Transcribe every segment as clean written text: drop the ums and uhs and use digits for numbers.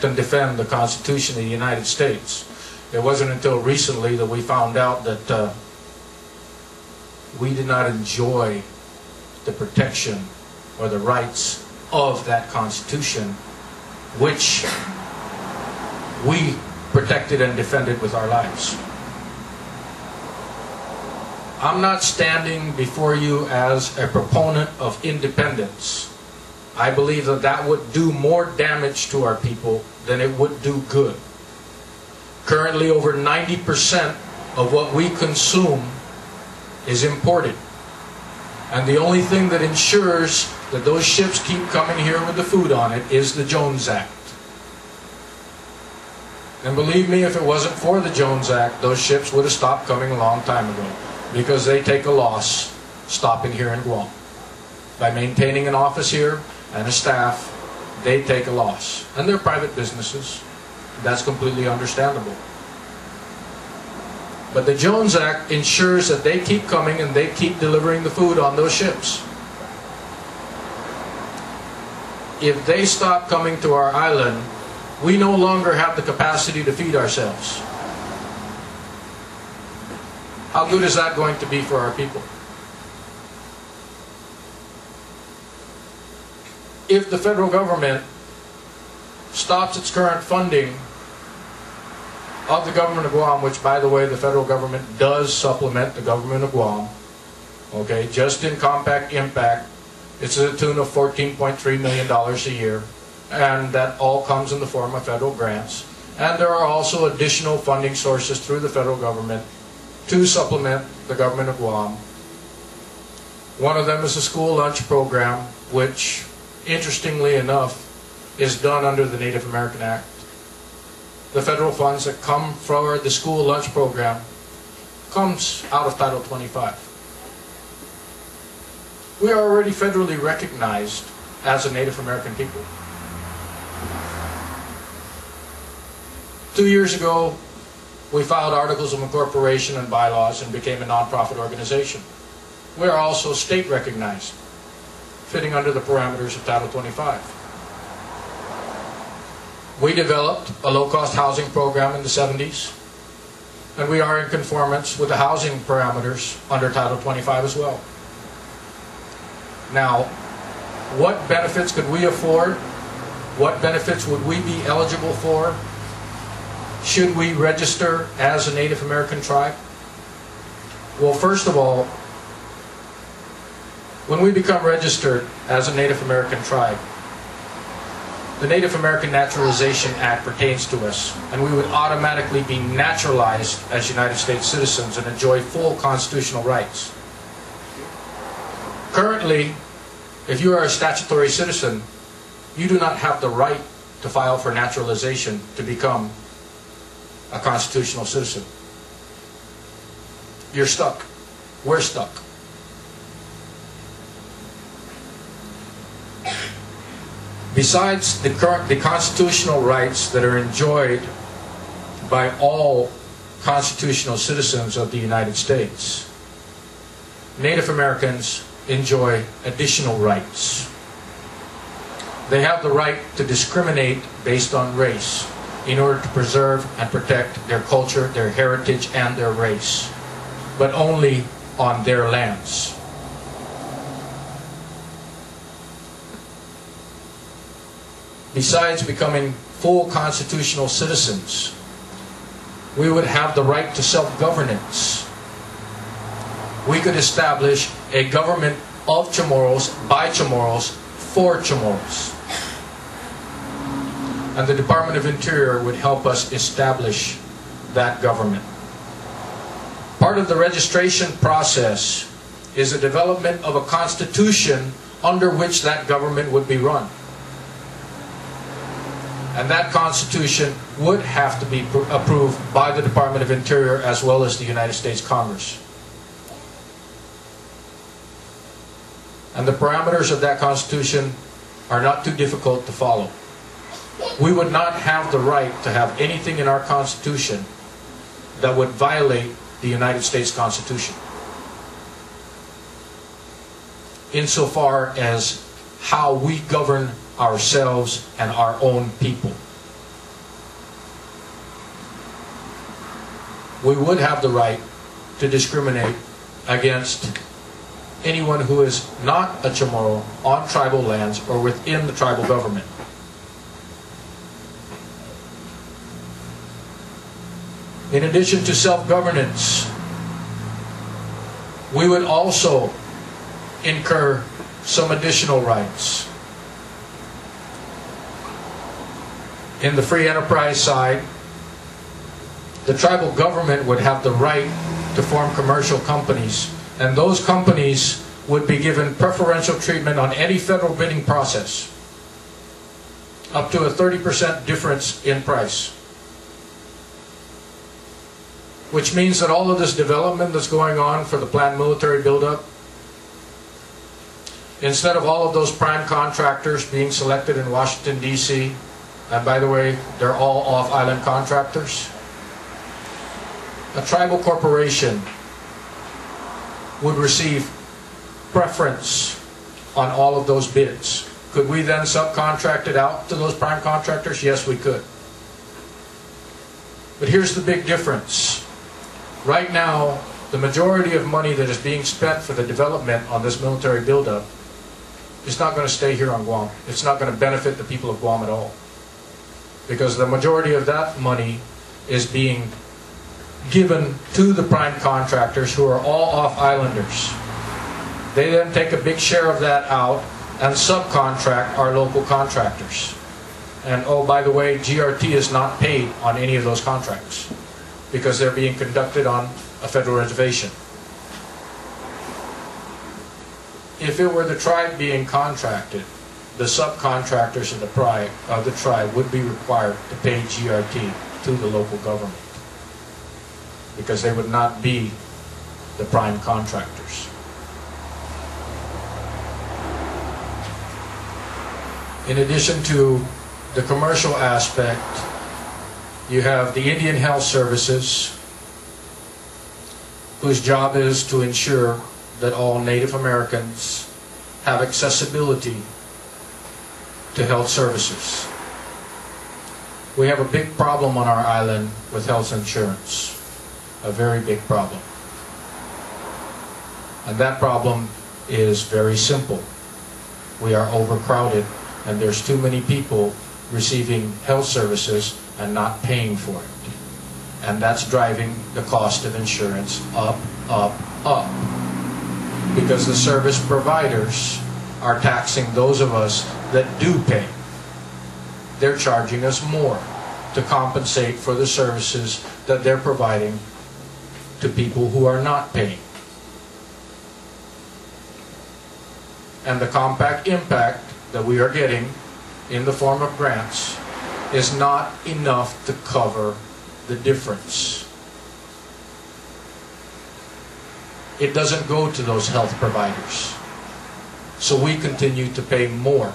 and defend the Constitution of the United States. It wasn't until recently that we found out that we did not enjoy the protection or the rights of that Constitution, which we protected and defended with our lives. I'm not standing before you as a proponent of independence. I believe that that would do more damage to our people than it would do good. Currently, over 90% of what we consume is imported. And the only thing that ensures that those ships keep coming here with the food on it is the Jones Act. And believe me, if it wasn't for the Jones Act, those ships would have stopped coming a long time ago, because they take a loss stopping here in Guam. By maintaining an office here and a staff, they take a loss. And they're private businesses. That's completely understandable. But the Jones Act ensures that they keep coming and they keep delivering the food on those ships. If they stop coming to our island, we no longer have the capacity to feed ourselves. How good is that going to be for our people? If the federal government stops its current funding of the government of Guam, which, by the way, the federal government does supplement the government of Guam, okay, just in compact impact, it's to the tune of $14.3 million a year, and that all comes in the form of federal grants. And there are also additional funding sources through the federal government to supplement the government of Guam. One of them is the school lunch program, which, interestingly enough, is done under the Native American Act. The federal funds that come from the school lunch program comes out of Title 25. We are already federally recognized as a Native American people. 2 years ago, we filed articles of incorporation and bylaws and became a nonprofit organization. We are also state recognized, fitting under the parameters of Title 25. We developed a low-cost housing program in the 70s, and we are in conformance with the housing parameters under Title 25 as well. Now, what benefits could we afford? What benefits would we be eligible for? Should we register as a Native American tribe? Well, first of all, when we become registered as a Native American tribe, the Native American Naturalization Act pertains to us, and we would automatically be naturalized as United States citizens and enjoy full constitutional rights. Currently, if you are a statutory citizen, you do not have the right to file for naturalization to become a constitutional citizen. You're stuck. We're stuck. Besides the constitutional rights that are enjoyed by all constitutional citizens of the United States, Native Americans enjoy additional rights. They have the right to discriminate based on race in order to preserve and protect their culture, their heritage, and their race, but only on their lands. Besides becoming full constitutional citizens, we would have the right to self-governance. We could establish a government of Chamorros, by Chamorros, for Chamorros. And the Department of Interior would help us establish that government. Part of the registration process is the development of a constitution under which that government would be run. And that constitution would have to be approved by the Department of Interior as well as the United States Congress. And the parameters of that constitution are not too difficult to follow. We would not have the right to have anything in our constitution that would violate the United States Constitution, insofar as how we govern ourselves and our own people. we would have the right to discriminate against anyone who is not a Chamorro on tribal lands or within the tribal government. In addition to self-governance, we would also incur some additional rights. In the free enterprise side, the tribal government would have the right to form commercial companies, and those companies would be given preferential treatment on any federal bidding process, up to a 30% difference in price. Which means that all of this development that's going on for the planned military buildup, instead of all of those prime contractors being selected in Washington, D.C., and by the way, they're all off-island contractors, a tribal corporation would receive preference on all of those bids. Could we then subcontract it out to those prime contractors? Yes, we could. But here's the big difference. Right now, the majority of money that is being spent for the development on this military buildup is not going to stay here on Guam. It's not going to benefit the people of Guam at all. Because the majority of that money is being given to the prime contractors who are all off-islanders. They then take a big share of that out and subcontract our local contractors. And oh, by the way, GRT is not paid on any of those contracts, because they're being conducted on a federal reservation. If it were the tribe being contracted, the subcontractors of the tribe would be required to pay GRT to the local government, because they would not be the prime contractors. In addition to the commercial aspect, you have the Indian Health Services, whose job is to ensure that all Native Americans have accessibility to health services. We have a big problem on our island with health insurance, a very big problem. And that problem is very simple. We are overcrowded, and there's too many people receiving health services and not paying for it. And that's driving the cost of insurance up, up, up. Because the service providers are taxing those of us that do pay. They're charging us more to compensate for the services that they're providing to people who are not paying. And the compact impact that we are getting in the form of grants is not enough to cover the difference. It doesn't go to those health providers. So we continue to pay more.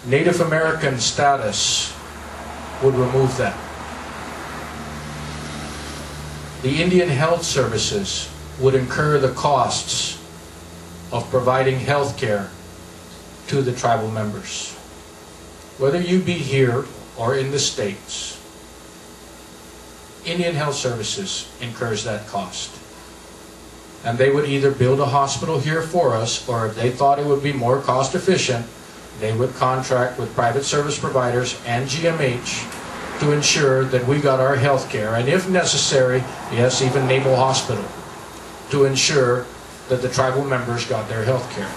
Native American status would remove that. The Indian Health Services would incur the costs of providing health care to the tribal members. Whether you be here or in the States, Indian Health Services incurs that cost. And they would either build a hospital here for us, or if they thought it would be more cost efficient, they would contract with private service providers and GMH to ensure that we got our health care, and if necessary, yes, even Naval Hospital, to ensure that the tribal members got their health care.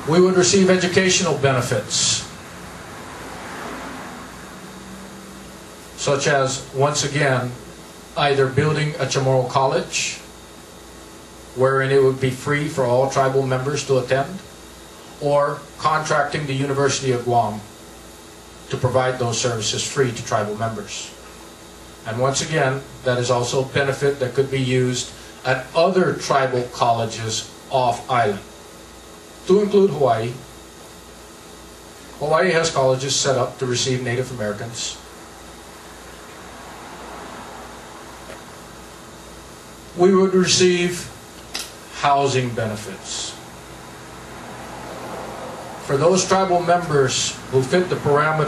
We would receive educational benefits, such as, once again, either building a Chamorro college, wherein it would be free for all tribal members to attend, or contracting the University of Guam to provide those services free to tribal members. And once again, that is also a benefit that could be used at other tribal colleges off-island, to include Hawaii. Hawaii has colleges set up to receive Native Americans. We would receive housing benefits. For those tribal members who fit the parameters